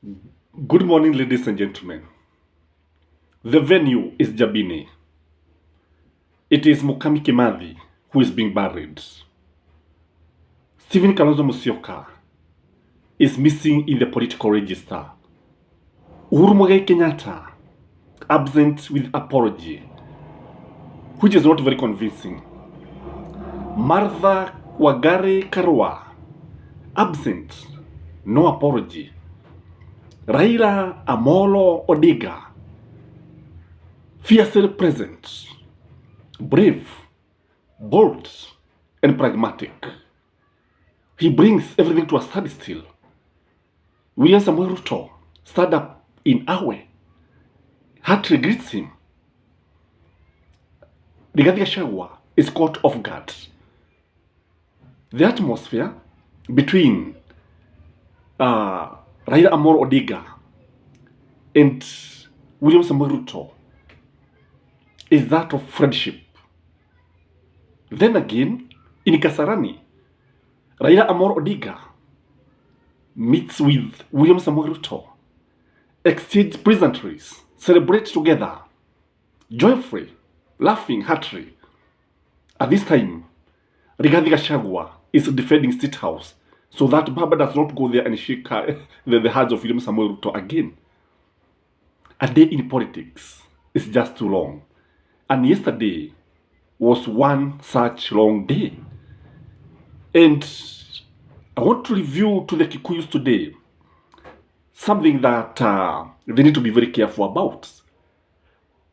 Good morning, ladies and gentlemen. The venue is Jabini. It is Mukami Kimathi who is being buried. Stephen Kalonzo Musyoka is missing in the political register. Uhuru Muigai Kenyatta absent with apology, which is not very convincing. Martha Wangari Karua absent, no apology. Raila Amolo Odinga fiercely present, brave, bold, and pragmatic. He brings everything to a standstill. William Samuel Ruto stood up in Awe. Heart greets him. Rigathi Gachagua is caught off guard. The atmosphere between Raila Amolo Odinga and William Samuel Ruto is that of friendship. Then again, in Kasarani, Raila Amolo Odinga meets with William Samuel Ruto, exchange pleasantries, celebrate together, joyfully, laughing, hearty. At this time, Rigathi Gachagua is defending State House so that Baba does not go there and shake the hands of William Samuel Ruto again. A day in politics is just too long. And yesterday was one such long day. And I want to review to the Kikuyus today something that they need to be very careful about.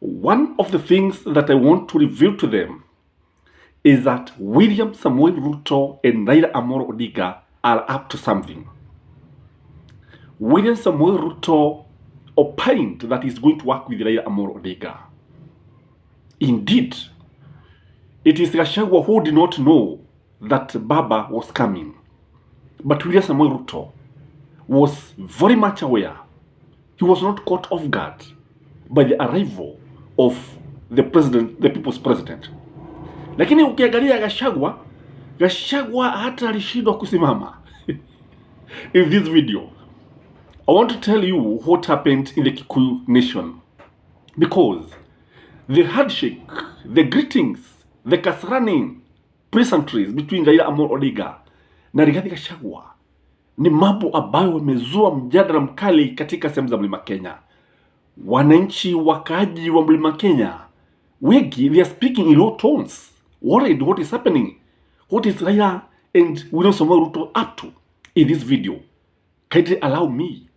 One of the things that I want to reveal to them is that William Samuel Ruto and Raila Amolo Odinga are up to something. William Samuel Ruto opined that he's going to work with Raila Amolo Odinga. Indeed, it is Gachagua who did not know that Baba was coming. But William Samuel Ruto was very much aware. He was not caught off guard by the arrival of the president, the people's president. Lakini ukiangalia Gachagua hata alishindwa kusimama. In this video, I want to tell you what happened in the Kikuyu nation. Because the handshake, the greetings, the Kasarani pleasantries between Raila Amolo Odinga na Rigathi Gachagua ni mambo ambayo wamezua mjadala mkali katika sehemu za Mlima Kenya. Wananchi wakaaji wa Mlima Kenya wengi, they are speaking in low tones, worried what is happening. What is Raila and William Samuel Ruto up to in this video? Kindly allow me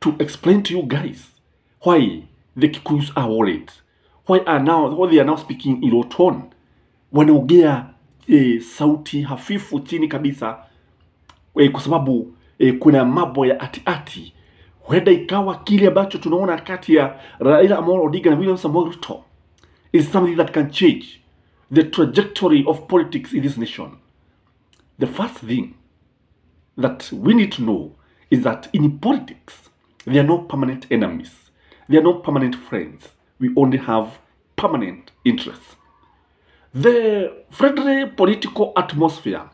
to explain to you guys why the Kikuyus are worried. Why they are now speaking in low tone. Wanaongea sauti hafifu chini kabisa kwa sababu kuna mambo ya ati. Huenda ikawa kile ambacho tunaona kati ya Raila Amolo Odinga na William Samuel Ruto is something that can change the trajectory of politics in this nation. The first thing that we need to know is that in politics, there are no permanent enemies. There are no permanent friends. We only have permanent interests. The friendly political atmosphere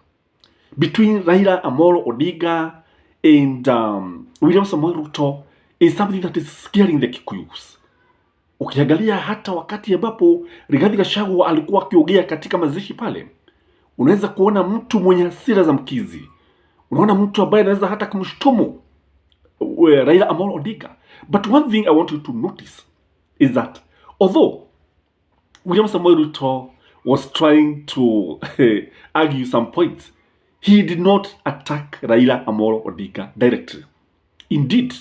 between Raila Amolo Odinga and William Samuel Ruto is something that is scaring the Kikuyus. Ukiangalia hata wakati ambapo Rigathi Gachagua alikuwa akiongea katika mazishi pale, unaweza kuona mtu mwenye hasira za mkizi. Unaona mtu ambaye anaweza hata kumshtumu Raila Amolo Odinga. But one thing I want you to notice is that although William Samuel Ruto was trying to argue some points, he did not attack Raila Amolo Odinga directly. Indeed,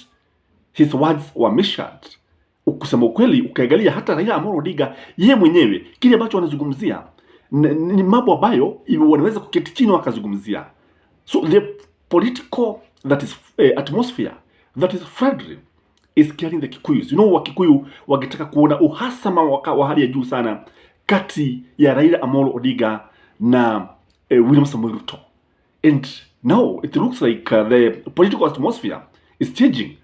his words were measured. Kusema ukweli, ukiangalia hata Raila Amolo Odinga yeye mwenyewe kile ambacho anazungumzia ni mambo ambayo wanaweza kuketi chini wakazungumzia. So the political that is atmosphere that is friendly is carrying the Kikuyus. You know, Wakikuyu wangetaka kuona uhasama wa hali ya juu sana kati ya Raila Amolo Odinga na William Samuel Ruto. And now it looks like the political atmosphere is changing.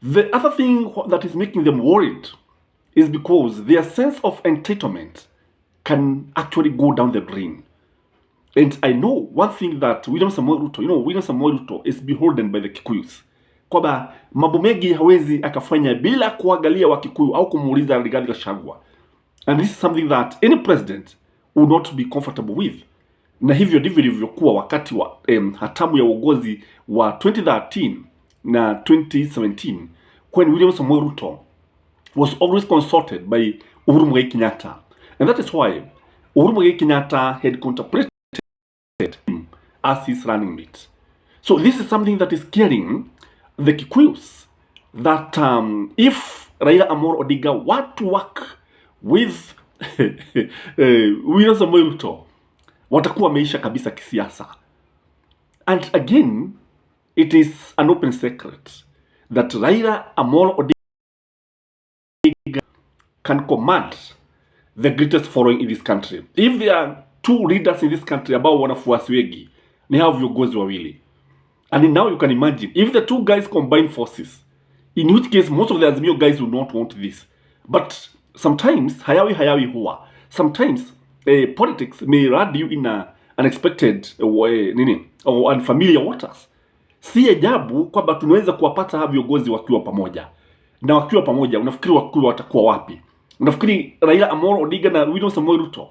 The other thing that is making them worried is because their sense of entitlement can actually go down the drain. And I know one thing that William Samuel Ruto is beholden by the Kikuyus. kwamba mambo mengi hawezi akafanya bila kuangalia Wakikuyu au kumuuliza Rigathi Gachagua. And this is something that any president would not be comfortable with. Na hivyo ndivyo ilivyokuwa wakati wa hatamu ya uongozi wa 2013 na 2017 when William Samoei Ruto was always consulted by Uhuru Muigai Kenyatta. And that is why Uhuru Muigai Kenyatta had contemplated him as his running mate. So this is something that is scaring the Kikuyus, that if Raila Amolo Odinga were to work with William Samoei Ruto, watakuwa wameisha kabisa kisiasa. And again, it is an open secret that Raila Amolo Odinga can command the greatest following in this country. If there are two leaders in this country ambao wanafuasi wengi, ni hao viongozi wawili. And now you can imagine, if the two guys combine forces, in which case most of the Azimio guys will not want this. But sometimes, hayawi huwa. Sometimes, politics may lead you in an unexpected way, or unfamiliar waters. Si ajabu kwamba tunaweza kuwapata hawa viongozi wakiwa pamoja. Na wakiwa pamoja, unafikiri wakiwa watakuwa wapi? Unafikiri Raila Amolo Odinga na William Samoei Ruto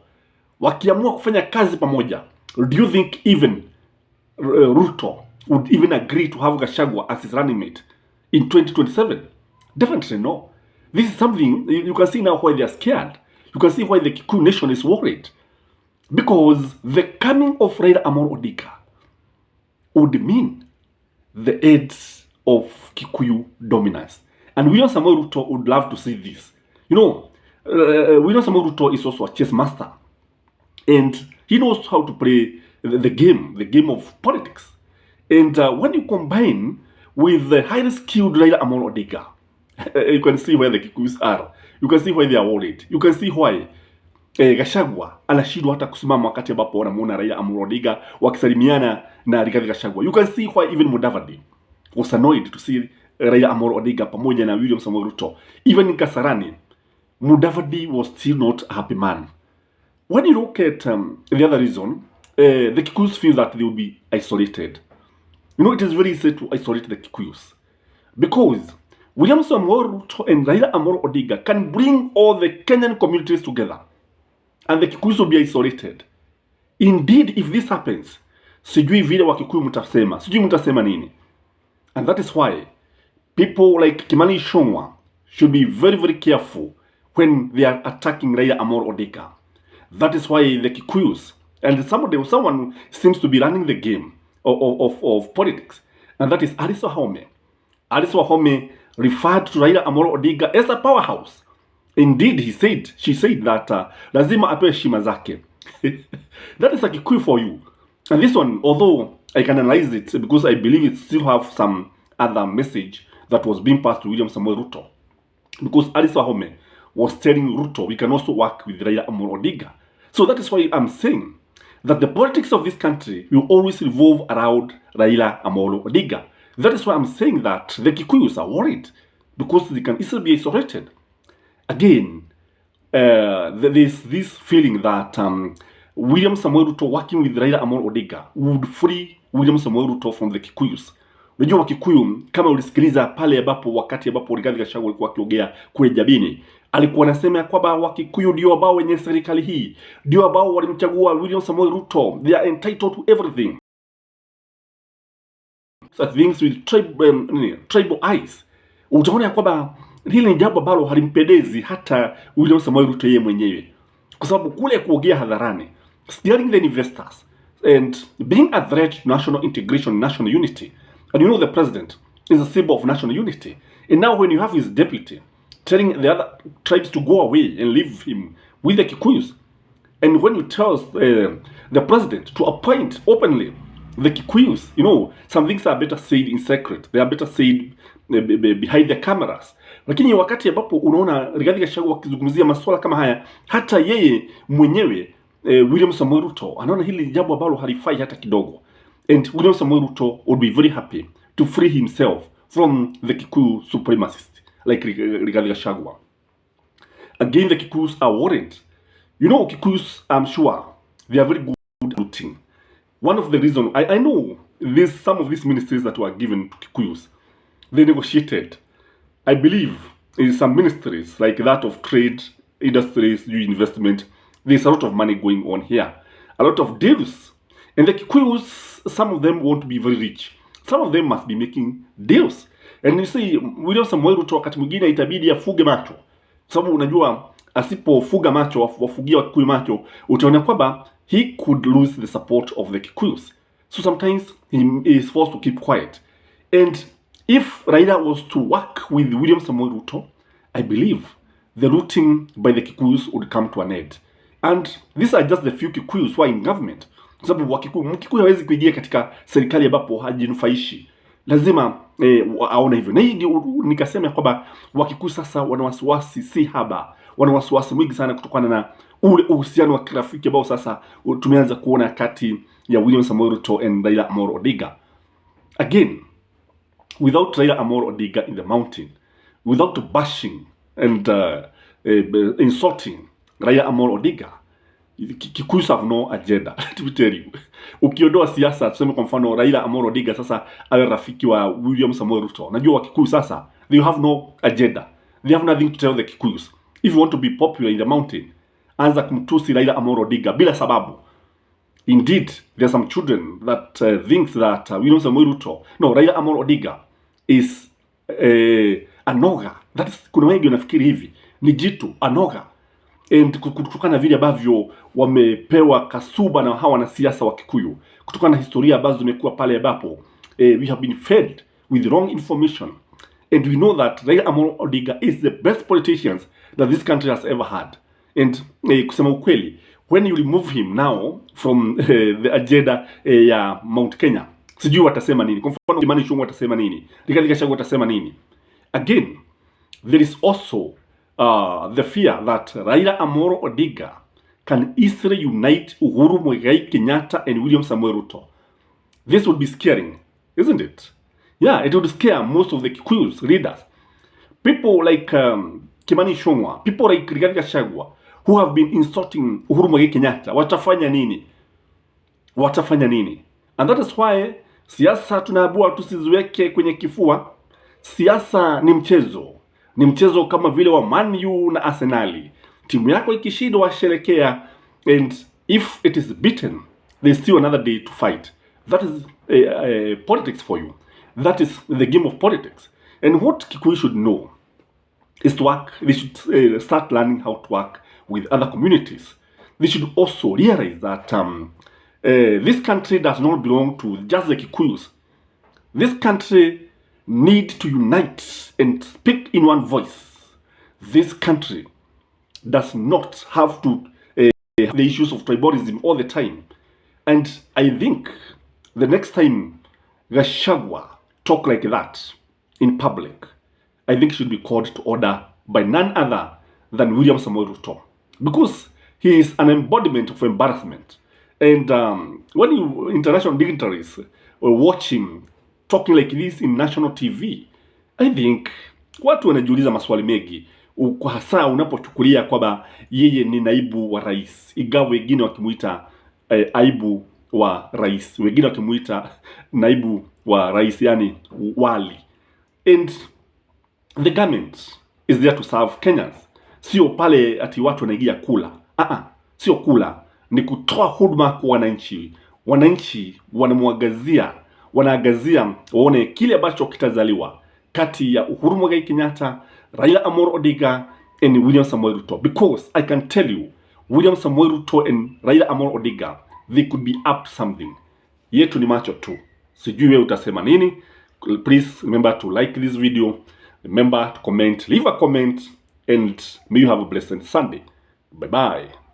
wakiamua kufanya kazi pamoja, do you think even Ruto would even agree to have Gachagua as his running mate in 2027? Definitely no. This is something you can see now why they are scared. You can see why the Kikuyu nation is worried. Because the coming of Raila Amolo Odinga would mean the end of Kikuyu dominance. And William Samoei Ruto would love to see this. You know, William Samoei Ruto is also a chess master. And he knows how to play the game of politics. And when you combine with the highly skilled Raila Amolo Odinga, you can see where the Kikuyus are. You can see why they are worried. You can see why Gachagua anashindwa hata kusimama wakati ambapo wanamuona Raila Amolo Odinga wakisalimiana na Rigathi Gachagua. You can see why even Mudavadi was annoyed to see Raila Amolo Odinga pamoja na William Samoei Ruto. Even in Kasarani, Mudavadi was still not a happy man. When you look at the other reason, the Kikuyus feel that they will be isolated. You know, it is very easy to isolate the Kikuyus because William Samoei Ruto and Raila Amolo Odinga can bring all the Kenyan communities together and the Kikuyus will be isolated. Indeed, if this happens, sijui vile Wakikuyu mtasema, sijui mtasema nini. And that is why people like Kimani Ichung'wah should be very, very careful when they are attacking Raila Amolo Odinga. That is why the Kikuyus, and someone seems to be running the game of politics, and that is Alice Wahome. Alice Wahome referred to Raila Amolo Odinga as a powerhouse. Indeed, she said that lazima apewe heshima zake. That is a Kikuyu for you. And this one, although I can analyze it because I believe it still have some other message that was being passed to William Samoei Ruto. Because Alice Wahome was telling Ruto, we can also work with Raila Amolo Odinga. So that is why I'm saying that the politics of this country will always revolve around Raila Amolo Odinga. That is why I'm saying that the Kikuyus are worried because they can easily be isolated. Again, there's this feeling that William Samoei Ruto working with Raila Amolo Odinga would free William Samoei Ruto from the Kikuyus. Unajua Wakikuyu, kama ulisikiliza pale ambapo wakati ambapo Rigathi Gachagua alikuwa akiongea kule Jabini, alikuwa anasema kwamba Wakikuyu ndio ambao wenye serikali hii, ndio ambao walimchagua William Samoei Ruto, they are entitled to everything. Such things with tribal eyes. Utaona kwamba hili ni jambo ambalo halimpendezi hata William Samoei Ruto yeye mwenyewe. Kwa sababu kule kuongea hadharani, steering the investors and being a threat to national integration, national unity. And you know the president is a symbol of national unity. And now when you have his deputy telling the other tribes to go away and leave him with the Kikuyus, and when you tell the president to appoint openly the Kikuyus, you know, some things are better said in secret. They are better said behind the cameras. Lakini wakati ambapo unaona Rigathi Gachagua akizungumzia masuala kama haya, hata yeye mwenyewe William Samoei Ruto anaona hili jambo ambalo halifai hata kidogo. And William Samoei Ruto would be very happy to free himself from the Kikuyu supremacist like Rigathi Gachagua. Again, the Kikuyus are worried. You know, Kikuyus, I'm sure, they are very good at looting. One of the reasons, I know some of these ministries that were given to Kikuyus, they negotiated. I believe in some ministries like that of trade, industries, investment, there's a lot of money going on here. A lot of deals. And the Kikuyus, some of them won't be very rich. Some of them must be making deals. And you see, William Samoei Ruto wakati mwingine itabidi afuge macho. Sababu unajua asipofuga macho, wafugia Wakikuyu macho, utaona kwamba he could lose the support of the Kikuyus. So sometimes he is forced to keep quiet. And if Raila was to work with William Samoei Ruto, I believe the looting by the Kikuyus would come to an end. And these are just the few Kikuyus who are in government. Kwa sababu Mkikuyu hawezi kuingia katika serikali ambapo hajinufaishi. Lazima aone hivyo. Na hii nikasema kwamba Wakikuyu sasa wana wasiwasi si haba. Wana wasiwasi mwingi sana kutokana na ule uhusiano wa kirafiki ambao sasa tumeanza kuona kati ya William Samoei Ruto and Raila Amolo Odinga. Again, without Raila Amolo Odinga in the mountain, without bashing and insulting Raila Amolo Odinga, Kikuyus have no agenda. Let me tell you. Ukiondoa siasa, tuseme kwa mfano Raila Amolo Odinga sasa awe rafiki wa William Samoei Ruto. Najua Wakikuyu sasa, they have no agenda. They have nothing to tell the Kikuyus. If you want to be popular in the mountain, anza kumtusi Raila Amolo Odinga bila sababu. Indeed, there are some children that thinks that William Samoei Ruto, no, Raila Amolo Odinga is anoga. That is, kuna wengi wanafikiri hivi, ni jitu, anoga. And kutokana na vile ambavyo wamepewa kasuba na hawa wanasiasa wa Kikuyu, kutokana na historia ambazo zimekuwa pale ambapo we have been fed with wrong information. And we know that Raila Amolo Odinga is the best politicians that this country has ever had. And kusema ukweli, when you remove him now from the agenda ya Mount Kenya, sijui watasema nini. Kwa mfano Kimani Ichung'wah watasema nini? Rigathi Gachagua watasema nini? Again, there is also the fear that Raila Amolo Odinga can easily unite Uhuru Muigai Kenyatta and William Samoei Ruto. This would be scaring, isn't it? Yeah, it would scare most of the Kikuyus leaders. People like Kimani Ichung'wah, people like Rigathi Gachagua, who have been insulting Uhuru Muigai Kenyatta, watafanya nini? Watafanya nini? And that is why siasa tunaabua tusiziweke kwenye kifua. Siasa ni mchezo. Ni mchezo kama vile wa Man U na Arsenali. Timu yako ikishindwa washerekea, and if it is beaten, there's still another day to fight. That is politics for you. That is the game of politics. And what Kikuyu should know is to work, they should start learning how to work with other communities. They should also realize that this country does not belong to just the Kikuyus. This country need to unite and speak in one voice. This country does not have to have the issues of tribalism all the time. And I think the next time Gachagua talk like that in public, I think he should be called to order by none other than William Samoei Ruto, because he is an embodiment of embarrassment. And when you international dignitaries watch him talking like this in national TV, I think watu wanajiuliza maswali mengi, kwa hasa unapochukulia kwamba yeye ni naibu wa rais, ingawa wengine wakimuita aibu wa rais, wengine wakimuita naibu wa rais, yani wali. And the government is there to serve Kenyans. Sio pale ati watu wanaingia kula. Sio kula, ni kutoa huduma kwa wananchi. Wananchi wanaangazia waone kile ambacho kitazaliwa kati ya Uhuru Muigai Kenyatta, Raila Amolo Odinga and William Samoei Ruto. Because I can tell you, William Samoei Ruto and Raila Amolo Odinga, they could be up to something. Yetu ni macho tu. Sijui wewe utasema nini. Please remember to like this video. Remember to comment, leave a comment, and may you have a blessed Sunday. Bye bye.